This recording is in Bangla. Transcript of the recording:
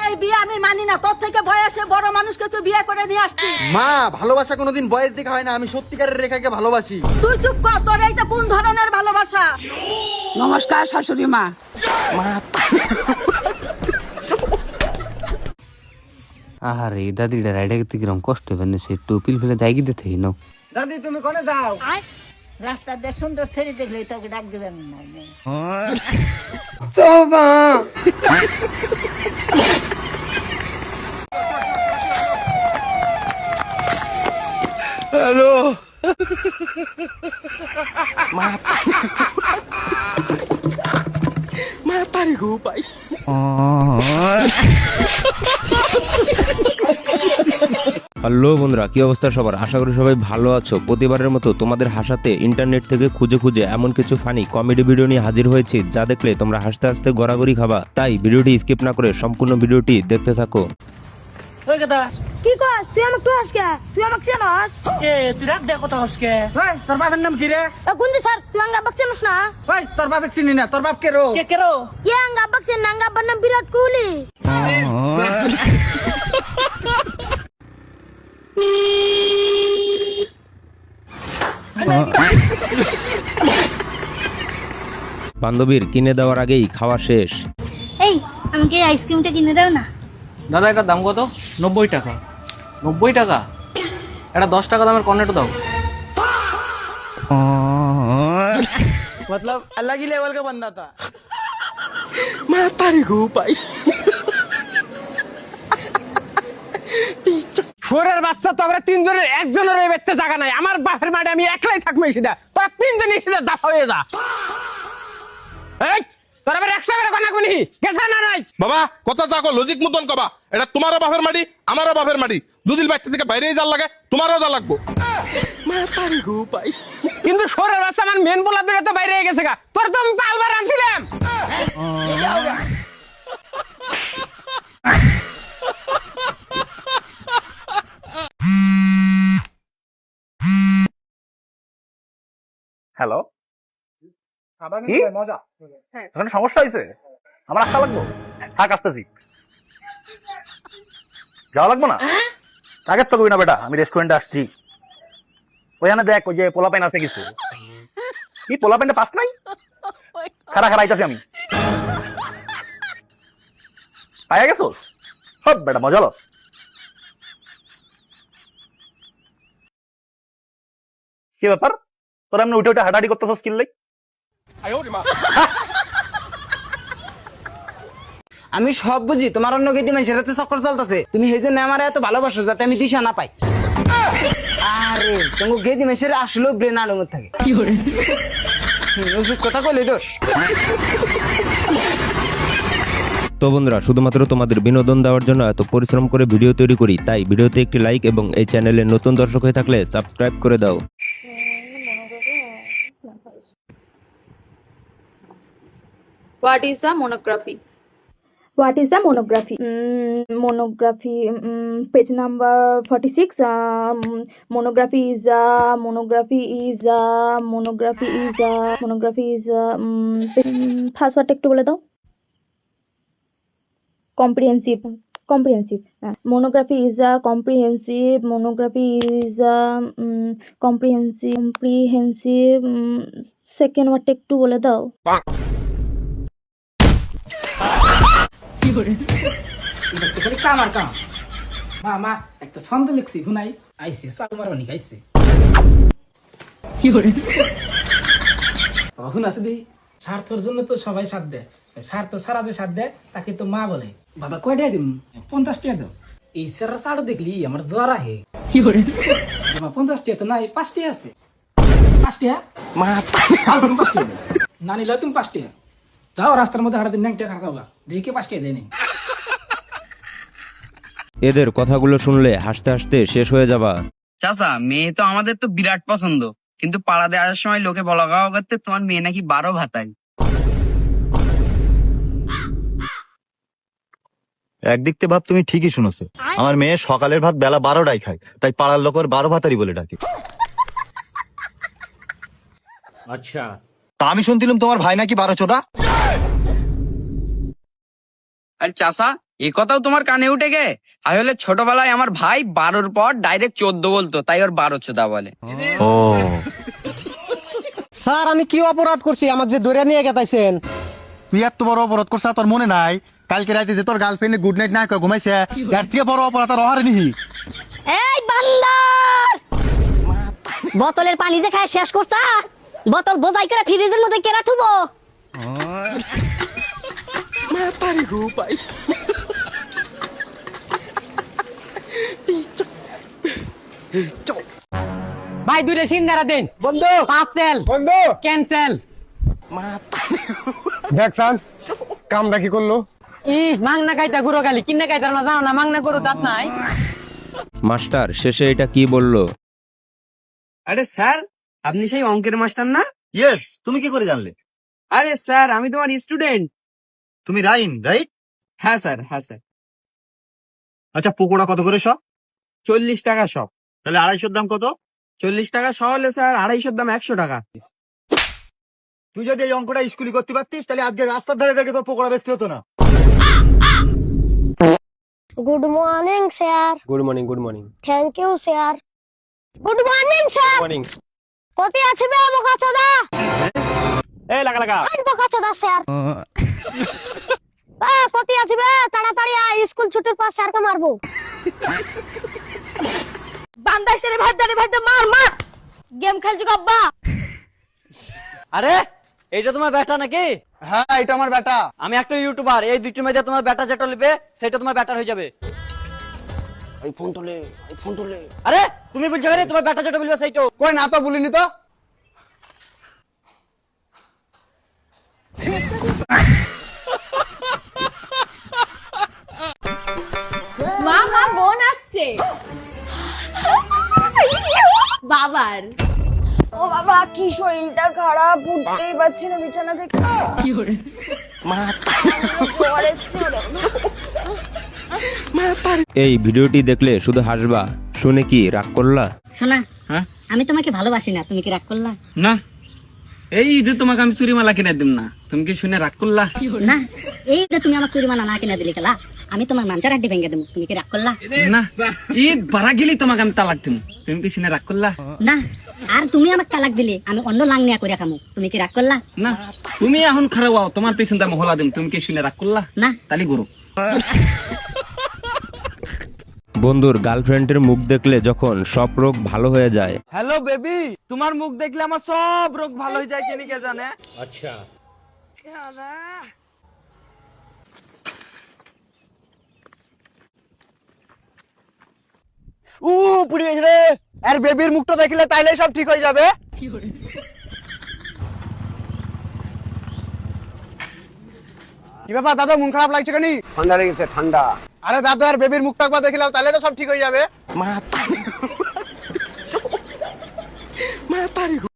এই বিয়ে আমি মানি না, তোর থেকে বয়সে বড় মানুষকে তুই বিয়ে করে নিয়ে আসছিস। মা, ভালোবাসা কোনোদিন বয়স দেখা হয় না। আমি সত্যিকারের রেখাকে ভালোবাসি। তুই চুপ কর, তোর এইটা কোন ধরনের ভালোবাসা? নমস্কার শাশুড়ি মা। আরে দাদিটা রাইডে করতে কিরম কষ্ট হবে না, সে টুপিল ফেলে দাগি দিতে নাও। দাদি তুমি কোনে যাও? রাস্তা দিয়ে সুন্দর ছেড়ে দেখলে তোকে ডাক দেবেন না। হ্যালো বন্ধুরা, কি অবস্থা সবার? আশা করি সবাই ভালো আছো। প্রতিবারের মতো তোমাদের হাসাতে ইন্টারনেট থেকে খুঁজে খুঁজে এমন কিছু ফানি কমেডি ভিডিও নিয়ে হাজির হয়েছে যা দেখলে তোমরা হাসতে হাসতে গড়াগড়ি খাবা। তাই ভিডিওটি স্কিপ না করে সম্পূর্ণ ভিডিওটি দেখতে থাকো। কি কস তুই আমাকে টুয়াস কে? তুই আমাকে চেনস? তুই রাখ দে কথা হসকে। তোর বাপের নাম কি রে? গুন্দি স্যার তুই আঙ্গা বাক চেনস না? তোর বাপে চিনি না। তোর বাপ কেরো? কে কেরো? কে আঙ্গা বাক চেন? আঙ্গা আব্বার নাম বিরাট কোহলি। বান্ধবীর কিনে দেওয়ার আগেই খাওয়া শেষ। এই আমাকে আইসক্রিমটা কিনে দাও না। দাদা এটার দাম কত? 90 টাকা। 90 টাকা? এটা 10 টাকা দামের কর্নেটো দাও। मतलब अलग ही लेवल का बंदा था। শুয়োরের বাচ্চা, তোরা তিনজনের একজনের এই বেতে জায়গা নাই। আমার বাপের মাঠে আমি একলাই থাকবো সিধা। তোরা তিনজনই সিধা দাফা হয়ে যা। এই তোরা আবার 100 করে কোনা কোনি গেছে না নাই? বাবা কথা যাকো লজিক মতন কবা। এটা তোমারও বাপের মাটি, আমারও বাপের মাটি। যদি বাচ্চা থেকে বাইরেই যার লাগে, তোমারও যা লাগবো। কিন্তু শুয়োরের বাচ্চা আমার মেন বলা দূরে তো বাইরে গেছে গা। তোর তো আমি পালবার আনছিলাম। হ্যালো, কি এখানে সমস্যা হয়েছে? আমার আসতে লাগবো? থাক, আসতেছি। যাওয়া লাগবো না? আগের তো কই না বেটা, আমি রেস্টুরেন্টে আসছি। ওইখানে দেখ, ওই যে পোলা পাইন আছে কিছু। কি পোলা পাইনটা পাস নাই? খারা খারা আইতাছি আমি। পাইয়া গেছোস? সব বেটা মজা লস। কি ব্যাপার, তোরা এমনি উঠে উঠে হাঁটাহাঁটি করতেছস কিনলে? আমি সব বুঝি, তোমার অন্য গেদি মানুষের হাতে চক্কর চলতেছে। তুমি সেই জন্য আমার এত ভালোবাসো যাতে আমি দিশা না পাই। আরে তোমার গেদি মানুষের আসলেও ব্রেন আলঙ্গ থাকে। কি করে ওষুধ কথা কইলে দোষ? তো বন্ধুরা, শুধুমাত্র তোমাদের বিনোদন দেওয়ার জন্য এত পরিশ্রম করে ভিডিও তৈরি করি, তাই ভিডিওতে একটি লাইক এবং এই চ্যানেলে নতুন দর্শক হয়ে থাকলে সাবস্ক্রাইব করে দাও। What is a monography? What is a monography? Monography, page number 46. Monography is a password একটু বলে দাও। comprehensive. Monography is a comprehensive. Second word একটু বলে দাও। কামার কাম মা একটা ছন্দ লিখছি, শুনাই আইছে সালমার অনেক আইছে। কি করে শুন আছে দি? স্বার্থের জন্য তো সবাই সাথ দেয়। স্বার্থ সারা যে সাথ দেয় তাকে তো মা বলে। বাবা কয়টা দিম? 50 টাকা দাও। এই স্যার সাড়ো দেখলি আমার জ্বর আহে। কি করে 50 টাকা তো নাই, 5 টাকা আছে। 5 টাকা মা না নিলে তুমি 5 টাকা যাও, রাস্তার মধ্যে হাঁটাতে ন্যাংটা খাওয়া দেখে 5 টাকা দেয় নেই। এদের কথাগুলো শুনলে হাসতে হাসতে শেষ হয়ে যাবা। চাচা, মেয়ে তো আমাদের তো বিরাট পছন্দ, কিন্তু পাড়াতে আসার সময় লোকে বলা গাওয়া করতে তোমার মেয়ে নাকি 12 ভাতাই। একদিক থেকে ভাব, তুমি ঠিকই শুনেছো। আমার মেয়ে সকালের ভাত বেলা 12টায় খায়, তাই পাড়ার লোকের 12 ভাতারি বলে ডাকে। আচ্ছা, তা আমি শুনছিলাম তোমার ভাই নাকি 12 চোদা। আর চাচা, এই কথাও তোমার কানে উঠে গে? আসলে ছোটবেলায় আমার ভাই 12-র পর ডাইরেক্ট 14 বলতো, তাই ওর 12 চোদা বলে। স্যার আমি কি অপরাধ করছি আমাকে যে ধরে নিয়ে গেতাইছেন? তুই এত বড় অপরাধ করছ তোর মনে নাই? কালকে রাতে যে তোর গার্লফ্রেন্ডে গুড নাইট না কয়ে ঘুমাইছে, এর থেকে বড় অপরাধ আর হরে নিহি। এই বান্দর, বোতলের পানি যে খায় শেষ করছা, বোতল বোঝাই করে ফ্রিজের মধ্যে কেরা থুবো? ভাই দুইটা সিঙ্গারা দেন। বন্ধ। পার্সেল বন্ধ। ক্যান্সেল। দেখছান কামটা কি করলো? মাংনা খাইতা গুরো গালি কিন্না খাইতা না জানো না, মাংনা গরু দাঁত নাই। মাস্টার শেষে এটা কি বললো? আরে স্যার, আপনি সেই অঙ্কের মাস্টার না? ইয়েস, তুমি কি করে জানলে? আরে স্যার, আমি তোমার স্টুডেন্ট। তুমি রাইন, রাইট? হ্যাঁ স্যার, হ্যাঁ স্যার। আচ্ছা পকোড়া কত করে সব? 40 টাকা সব। তাহলে 250 দাম কত? 40 টাকা সহ হলে স্যার 250 দাম 100 টাকা। তুই যদি এই অঙ্কটা স্কুলে করতে পারতিস তাহলে আজকে রাস্তার ধারে ধারে তোর পকোড়া বেচতে হতো না। Good morning sir. Good morning, good morning. Thank you sir. Good morning sir. Morning. কোথায় আছে বে বোকাচোদা? এই লাগা লাগা। এই বোকাচোদা স্যার। কোথায় আছে বে? তাড়াতাড়ি আয়, স্কুল ছুটির পর স্যারকে মারবো। বান্দাই সেরে ভাই মার মার। গেম খেলছি গব্বা। আরে এইটা তোমার ব্যাটা নাকি? হ্যাঁ এটা আমার বেটা। আমি একটা ইউটিউবার, এই দুটো মেজে তোমার ব্যাটা যেটা লিবে সেটা তোমার ব্যাটার হয়ে যাবে। এই ফোন তোলে, এই ফোন তোলে। আরে তুমি বলছো কেন তোমার ব্যাটা যেটা বলবে সেইটা? কই না তো বলিনি তো। মা বোন আসছে বাবার। ও বাবা, কি শরীরটা খারাপ, উঠতেই পারছি না বিছানা থেকে। কি করে এই ভিডিওটি দেখলে শুধু হাসবা, শুনে কি রাগ করলা? শোনা, হ্যাঁ? আমি তোমাকে ভালোবাসি না, তুমি কি রাগ করলা? না, এই ঈদে তোমাকে আমি চুরিমালা কিনে দিম না, তুমি কি শুনে রাগ করলা? না, এই যে তুমি আমার চুরি মানা না কিনা দিলি কেলা, আমি তোমার মাঞ্জার আড্ডি ভেঙে দেবো, তুমি কি রাগ করলা? না, ঈদ বাড়া গেলি তোমাকে আমি তালাক দিম, তুমি কি শুনে রাগ করলা? না, আর তুমি আমাকে তালাক দিলি, আমি অন্য লাং নিয়া করে খামু, তুমি কি রাগ করলা? না, তুমি এখন খারাপ হও, তোমার পেছন দিয়ে মহলা দিম, তুমি কি শুনে রাগ করলা? না। তালি গুরু। বন্ধুর গার্লফ্রেন্ডের মুখ দেখলে যখন সব রোগ ভালো হয়ে যায়। হ্যালো বেবি, তোমার মুখ দেখলে আমার সব রোগ ভালো হয়ে যায়, কেন কে জানে? আচ্ছা। পুড়ে গেছে রে। আর বেবির মুখটা দেখলে তাইলে সব ঠিক হয়ে যাবে। কি ব্যাপার দাদা, মন খারাপ লাগছে কেন? ঠান্ডা লেগেছে, ঠান্ডা। আরে দাদা, আর বেবির মুখটা একবার দেখলাম তাহলে তো সব ঠিক হয়ে যাবে।